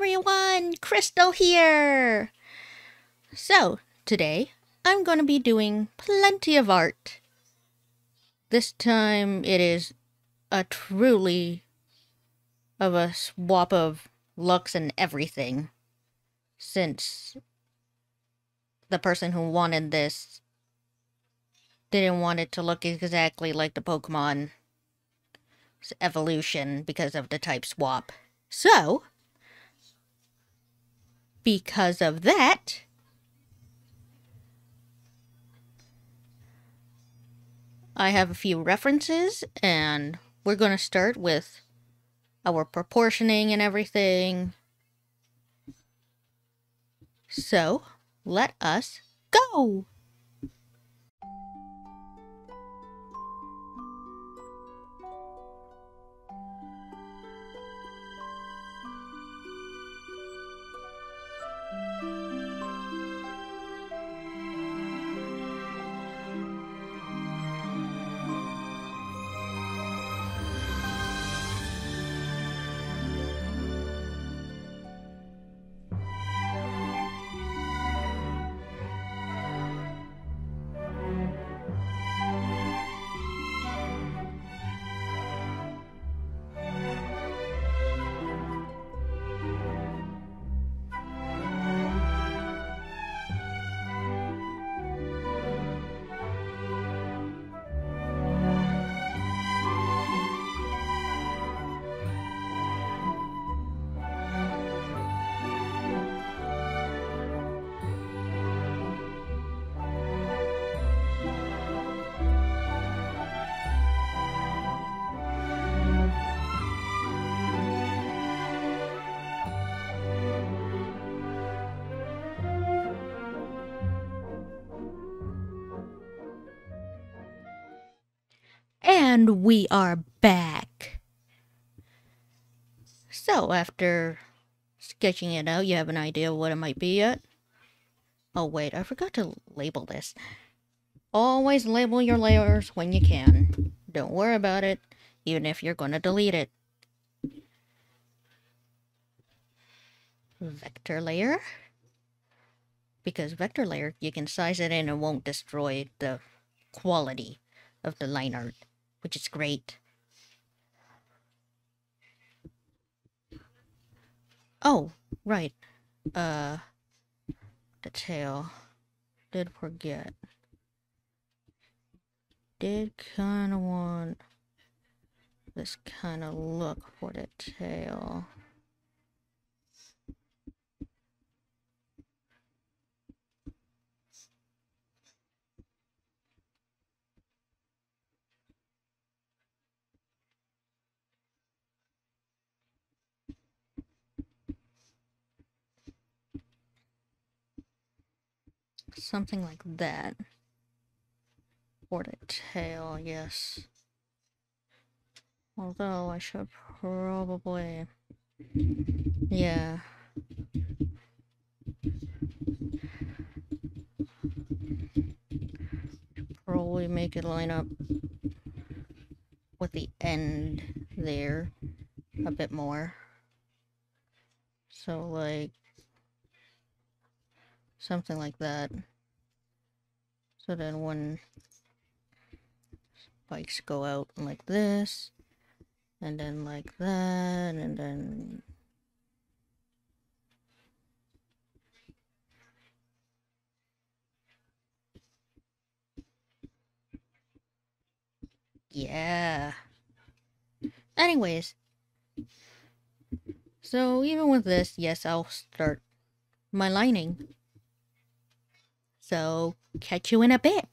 everyone! Crystal here! So, today I'm gonna be doing plenty of art. This time it is a truly of a swap of looks and everything. Since the person who wanted this didn't want it to look exactly like the Pokemon's evolution because of the type swap. So, because of that, I have a few references, and we're going to start with our proportioning and everything. So, let us go! And we are back! So, after sketching it out, you have an idea of what it might be yet? Oh wait, I forgot to label this. Always label your layers when you can. Don't worry about it, even if you're gonna delete it. Vector layer. Because vector layer, you can size it in and won't destroy the quality of the line art, which is great. Oh, right. The tail. Did forget. Did kind of want this kind of look for the tail. Something like that. For the tail, yes. Although I should probably... Yeah. Probably make it line up with the end there a bit more. So, like... something like that. So then when spikes go out like this, and then like that, and then... Yeah. Anyways. So even with this, yes, I'll start my lining. So, catch you in a bit.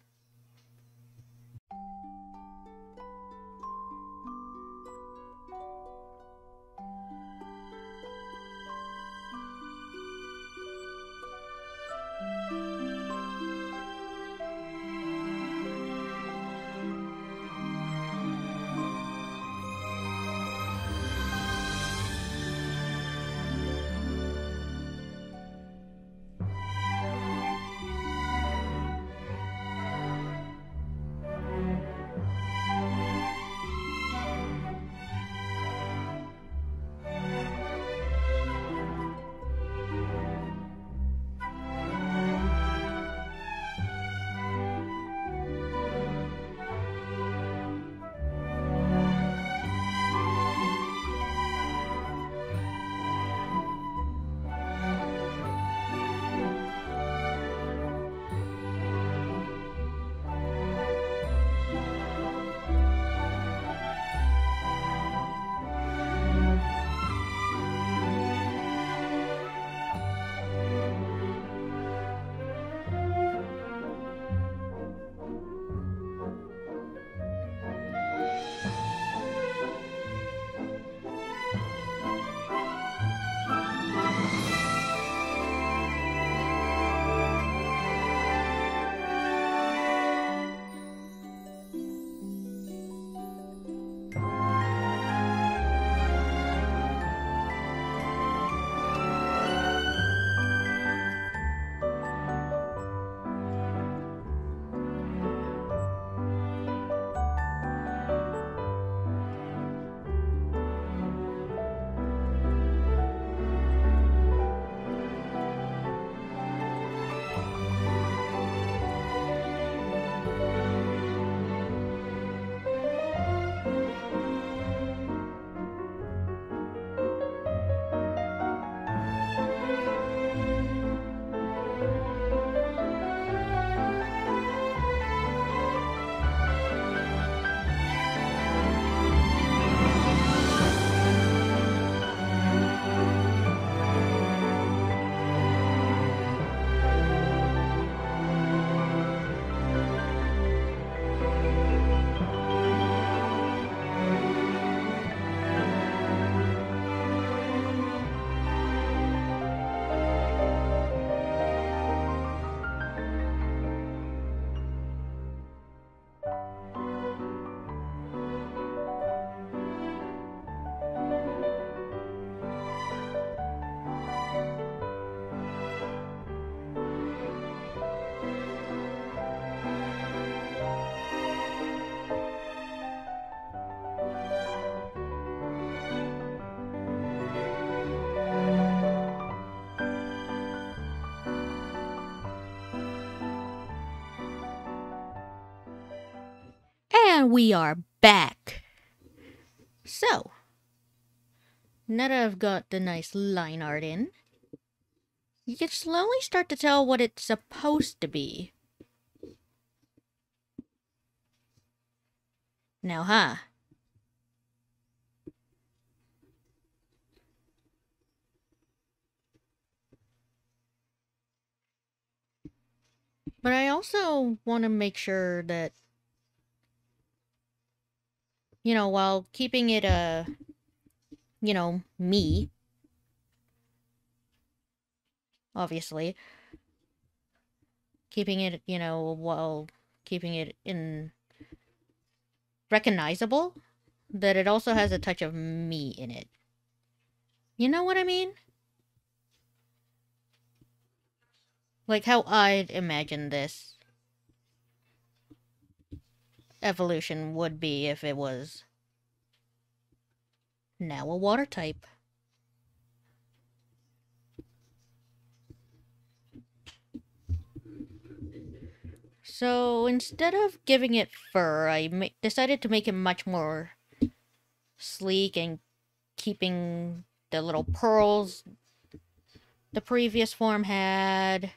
And we are back. So, now that I've got the nice line art in, you can slowly start to tell what it's supposed to be. Now, huh? But I also want to make sure that, while keeping it, me, obviously, keeping it, while keeping it in recognizable, that it also has a touch of me in it. You know what I mean? Like how I'd imagine this evolution would be if it was now a water type. So instead of giving it fur, I decided to make it much more sleek and keeping the little pearls the previous form had,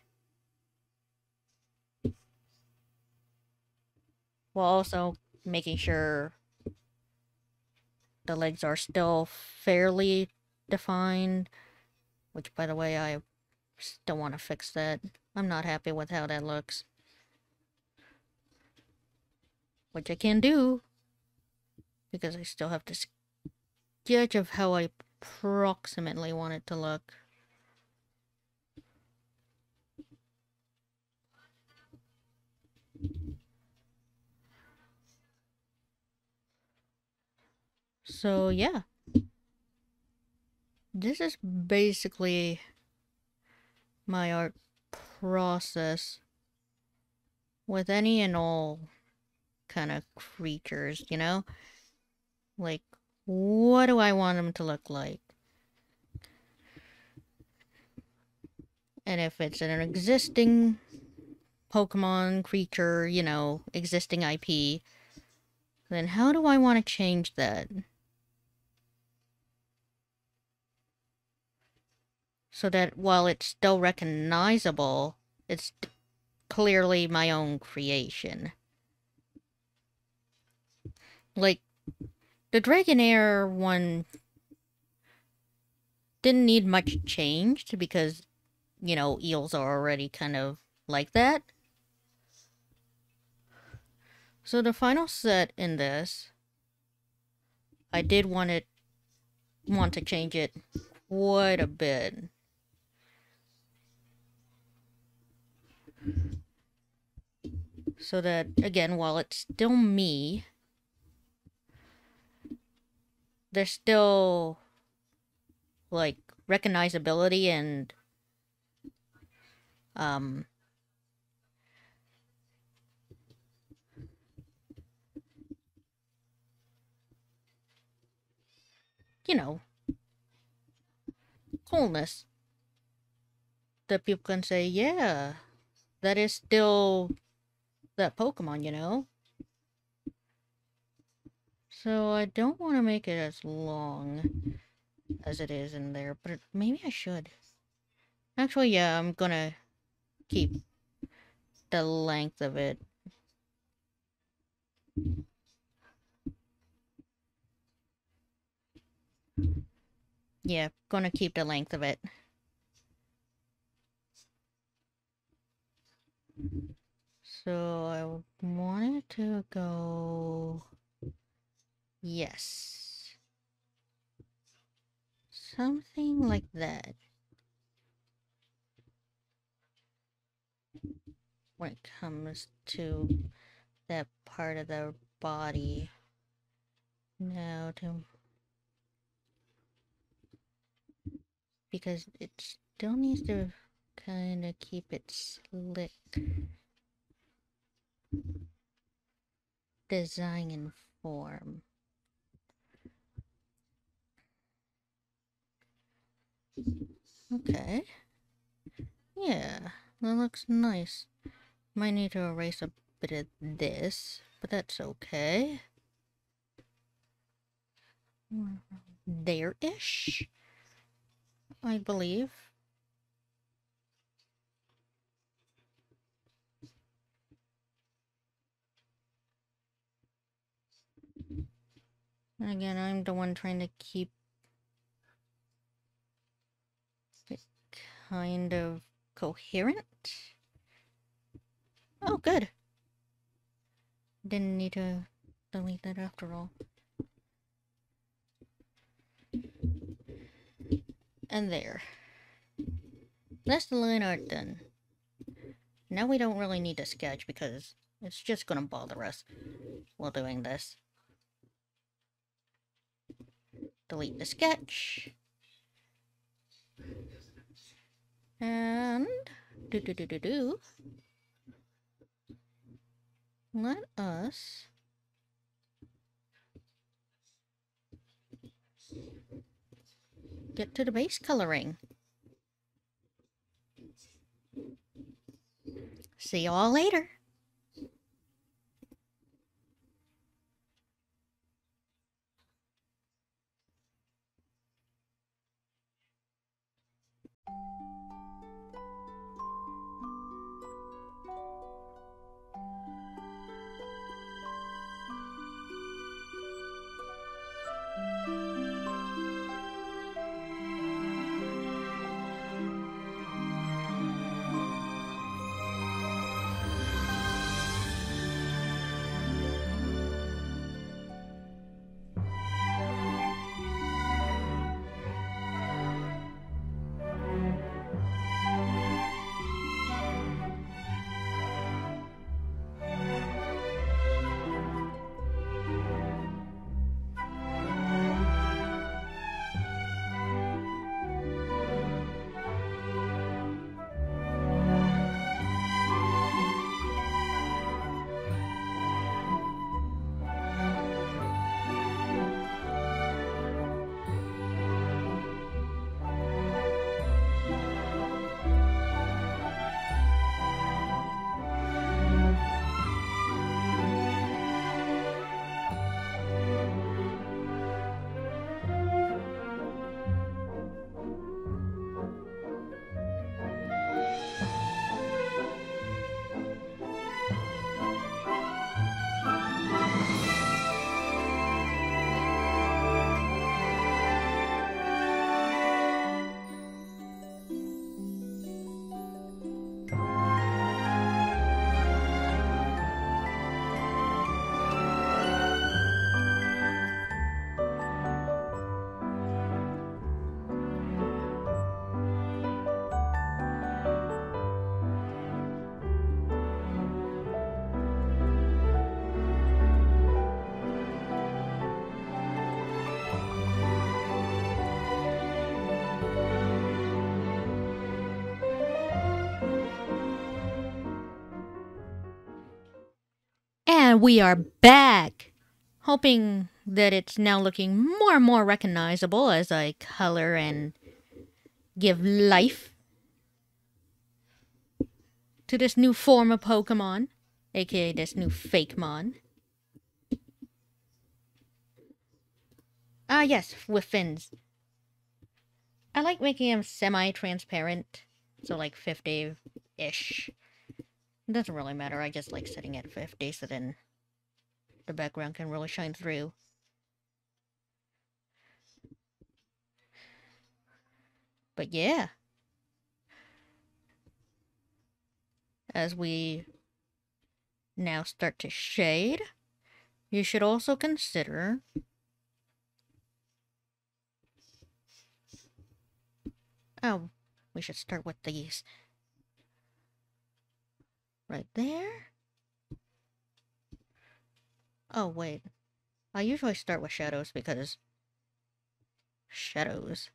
while also making sure the legs are still fairly defined, which, by the way, I still want to fix that. I'm not happy with how that looks. Which I can do, because I still have this sketch of how I approximately want it to look. So yeah, this is basically my art process with any and all kind of creatures, Like, what do I want them to look like? And if it's an existing Pokemon creature, existing IP, then how do I want to change that? So that while it's still recognizable, it's clearly my own creation. Like, the Dragonair one didn't need much change because, eels are already kind of like that. So the final set in this, I did want to change it quite a bit. So that, again, while it's still me, there's still, like, recognizability and, coolness. That people can say, yeah, that is still that Pokemon. So I don't want to make it as long as it is in there, but maybe I should. Actually, yeah, I'm gonna keep the length of it. Yeah, gonna keep the length of it. So I wanted to go... Yes. Something like that. When it comes to that part of the body. Now because it still needs to kind of keep it slick. Design and form. Okay. Yeah, that looks nice. Might need to erase a bit of this, but that's okay. there-ish, I believe. And again, I'm the one trying to keep it kind of coherent. Oh, good. Didn't need to delete that after all. And there. That's the line art done. Now we don't really need to sketch because it's just gonna bother us while doing this. Delete the sketch. And let us get to the base coloring. See you all later. And we are back! Hoping that it's now looking more and more recognizable as I color and give life to this new form of Pokemon, aka this new Fakemon. Ah yes, with fins. I like making them semi-transparent, so like 50-ish. It doesn't really matter, I just like setting it at 50 so then the background can really shine through. But yeah. As we now start to shade, you should also consider we should start with these. Right there. Oh, wait. I usually start with shadows because shadows.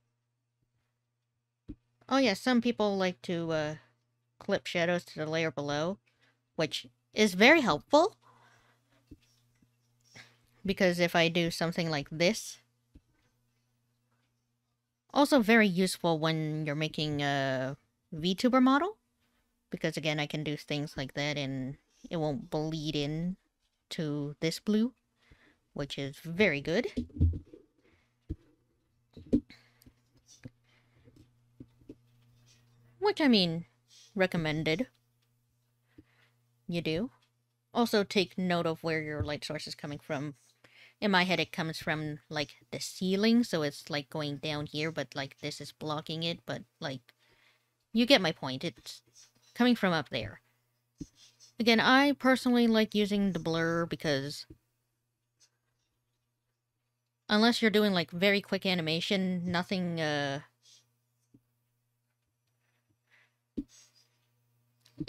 Oh yeah, some people like to clip shadows to the layer below, which is very helpful. Because if I do something like this, also very useful when you're making a VTuber model. Because again, I can do things like that and it won't bleed in to this blue, which is very good. which I mean, recommended. You do. Also take note of where your light source is coming from. In my head, it comes from, like, the ceiling, so it's, like, going down here, but, like, this is blocking it, but, like, you get my point. It's coming from up there. Again, I personally like using the blur because unless you're doing, like, very quick animation, nothing,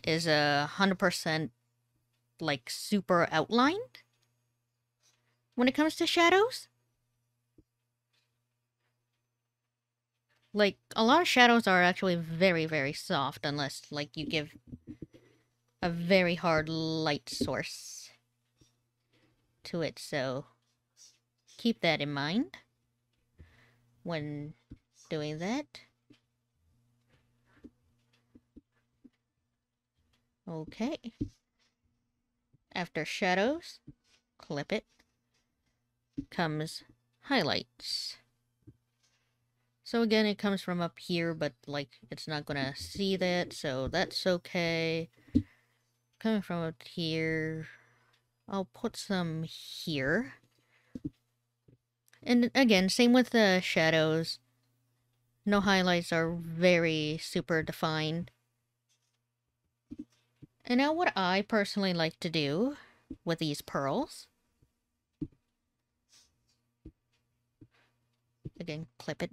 is 100%, like, super outlined when it comes to shadows. Like, a lot of shadows are actually very, very soft unless, like, you give a very hard light source to it, so keep that in mind when doing that. Okay. After shadows, clip it, comes highlights. So again, it comes from up here, but, like, it's not gonna see that, so that's okay. Coming from up here, I'll put some here. And again, same with the shadows. No highlights are very super defined. And now what I personally like to do with these pearls, again, clip it.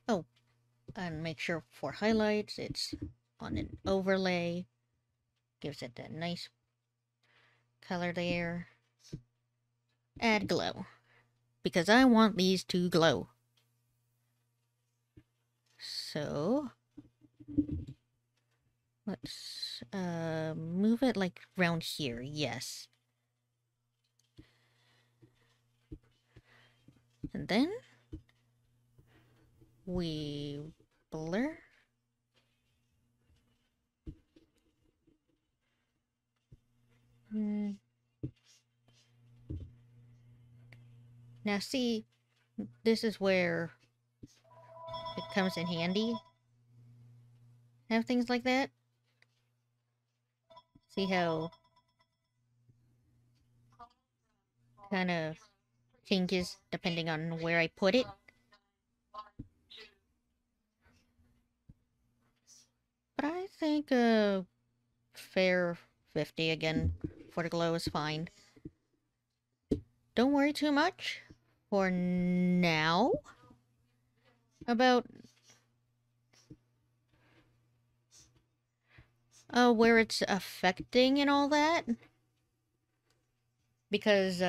Oh, and make sure for highlights, it's on an overlay. Gives it that nice color there. Add glow, because I want these to glow. So let's move it like around here. Yes. And then we blur. Now see, this is where it comes in handy. Have things like that. See how kind of changes depending on where I put it. But I think a fair 50 again for the glow is fine. Don't worry too much for now about where it's affecting and all that. Because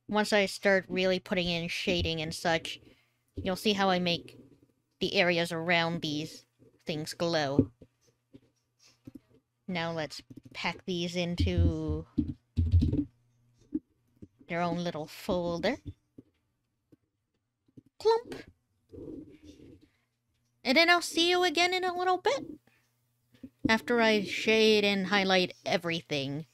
once I start really putting in shading and such, you'll see how I make the areas around these things glow. Now let's pack these into their own little folder. Clump. And then I'll see you again in a little bit, after I shade and highlight everything.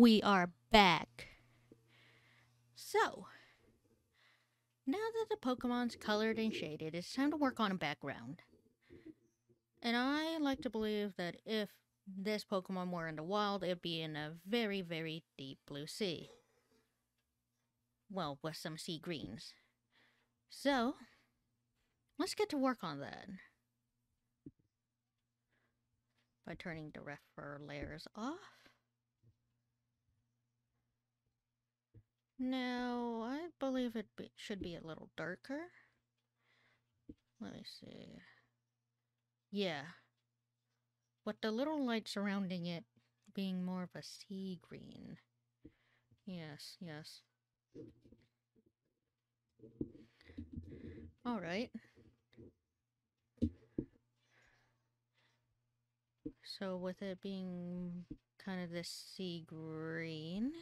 we are back. So, now that the Pokemon's colored and shaded, it's time to work on a background. And I like to believe that if this Pokemon were in the wild, it'd be in a very, very deep blue sea. Well, with some sea greens. So, let's get to work on that. By turning the refer layers off. Now, I believe it should be a little darker. Let me see. Yeah. With the little light surrounding it being more of a sea green. Yes, yes. Alright. So with it being kind of this sea green,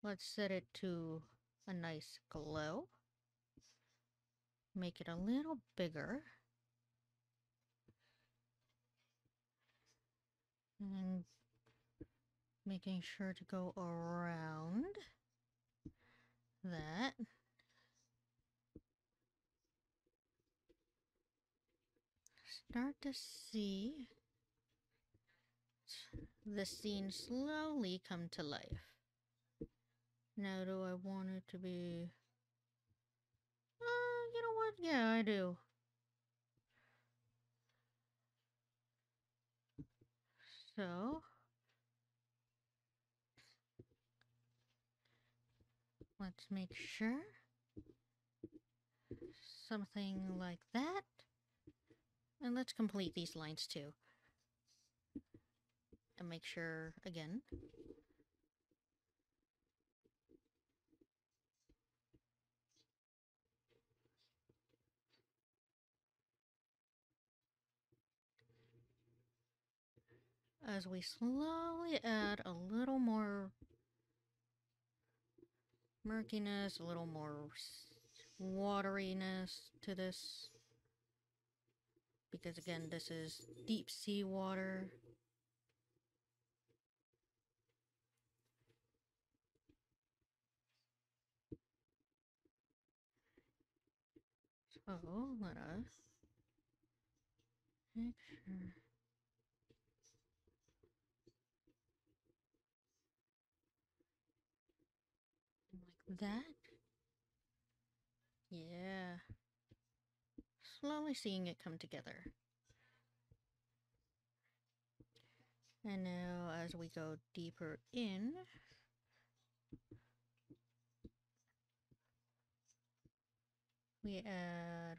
let's set it to a nice glow. Make it a little bigger. And making sure to go around that. Start to see the scene slowly come to life. Now, do I want it to be... you know what? Yeah, I do. So, let's make sure. Something like that. And let's complete these lines too. And make sure, again, as we slowly add a little more murkiness, a little more wateriness to this. Because again, this is deep sea water. So, let us make sure. Like that. Yeah. Slowly seeing it come together. And now as we go deeper in, we add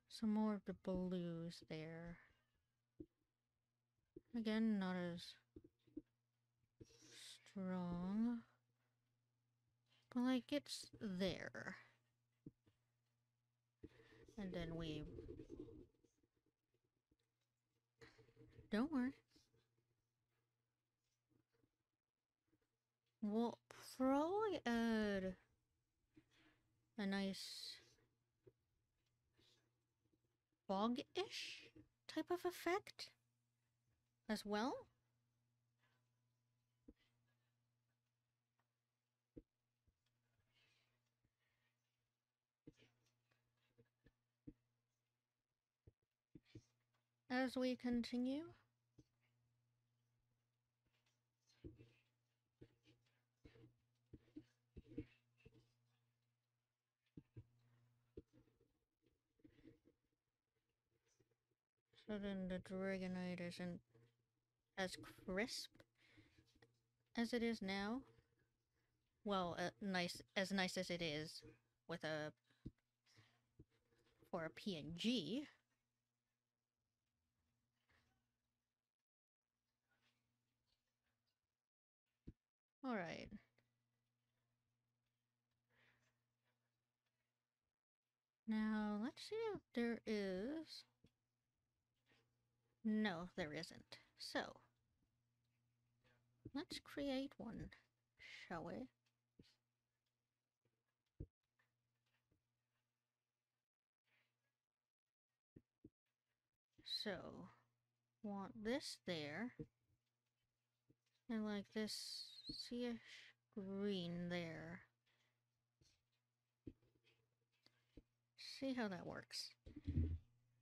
some more of the blues there. Again, not as strong, but like it's there. And then we... Don't worry. We'll probably add a nice fog-ish type of effect as well. As we continue. So then the Dragonite isn't as crisp as it is now. Well, nice as it is with a for a PNG. All right. Now let's see if there is. No, there isn't. So let's create one, shall we? So, want this there. And like this sea-ish green there. See how that works.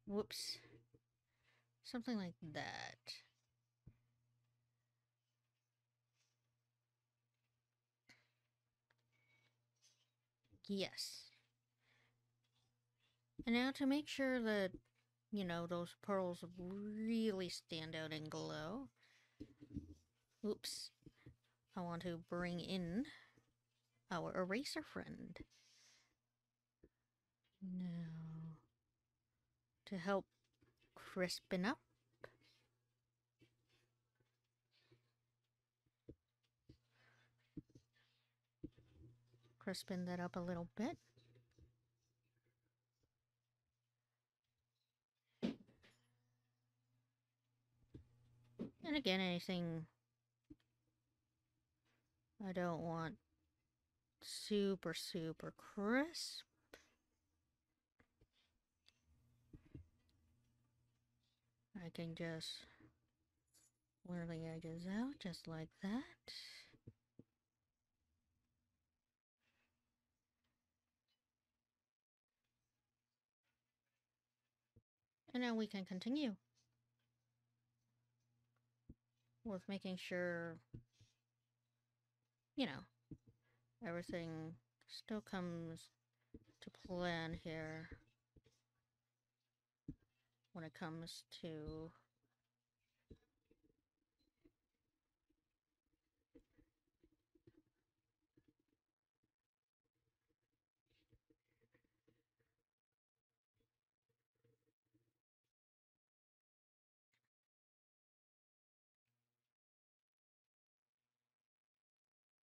Whoops. Something like that. Yes. And now to make sure that, you know, those pearls really stand out and glow. Oops. I want to bring in our eraser friend. Now, to help crispen up. Crispen that up a little bit. And again, anything I don't want super crisp. I can just blur the edges out just like that. And now we can continue with making sure, you know, everything still comes to plan here when it comes to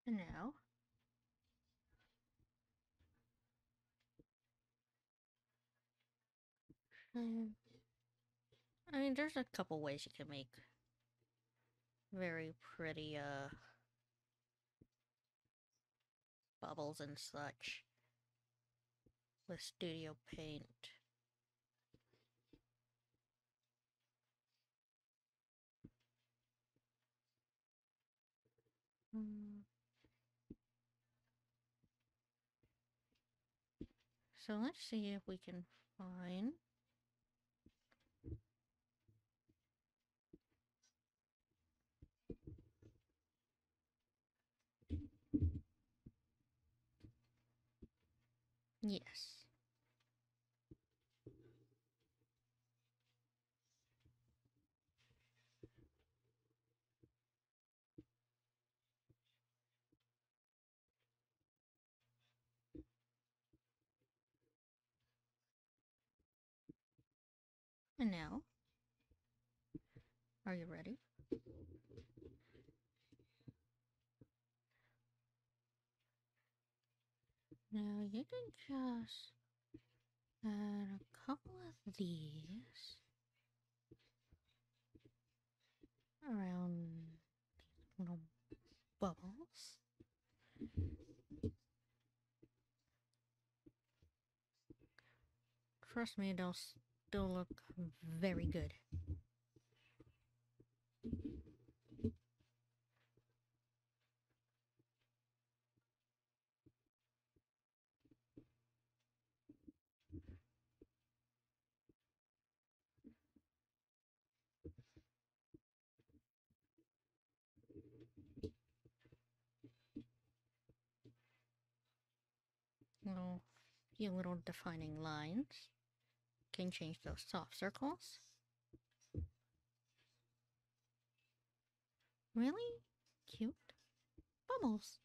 now. I mean, there's a couple ways you can make very pretty bubbles and such with studio paint. So let's see if we can find yes. And now, are you ready? Now you can just add a couple of these around these little bubbles. Trust me, they'll still look very good. Little few little defining lines. Can change those soft circles. Really cute bubbles.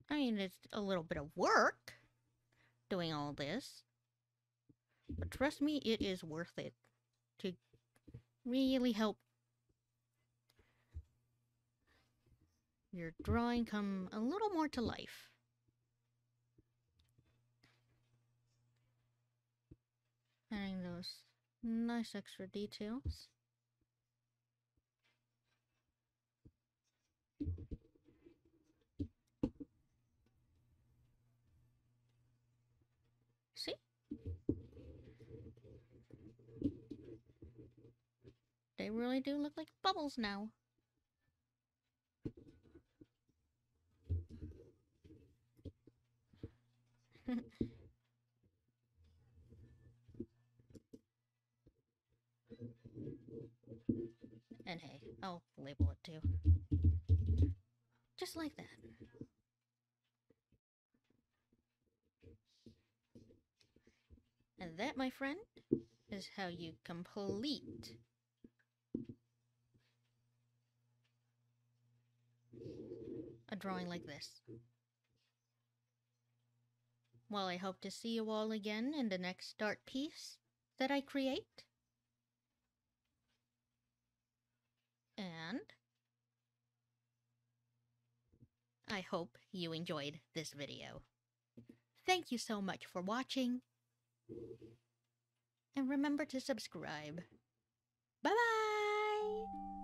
I mean, it's a little bit of work, doing all this. But trust me, it is worth it to really help your drawing come a little more to life. Adding those nice extra details. See? They really do look like bubbles now. And hey, I'll label it too. Just like that. And that, my friend, is how you complete a drawing like this. Well, I hope to see you all again in the next art piece that I create. And I hope you enjoyed this video. Thank you so much for watching. And remember to subscribe. Bye-bye!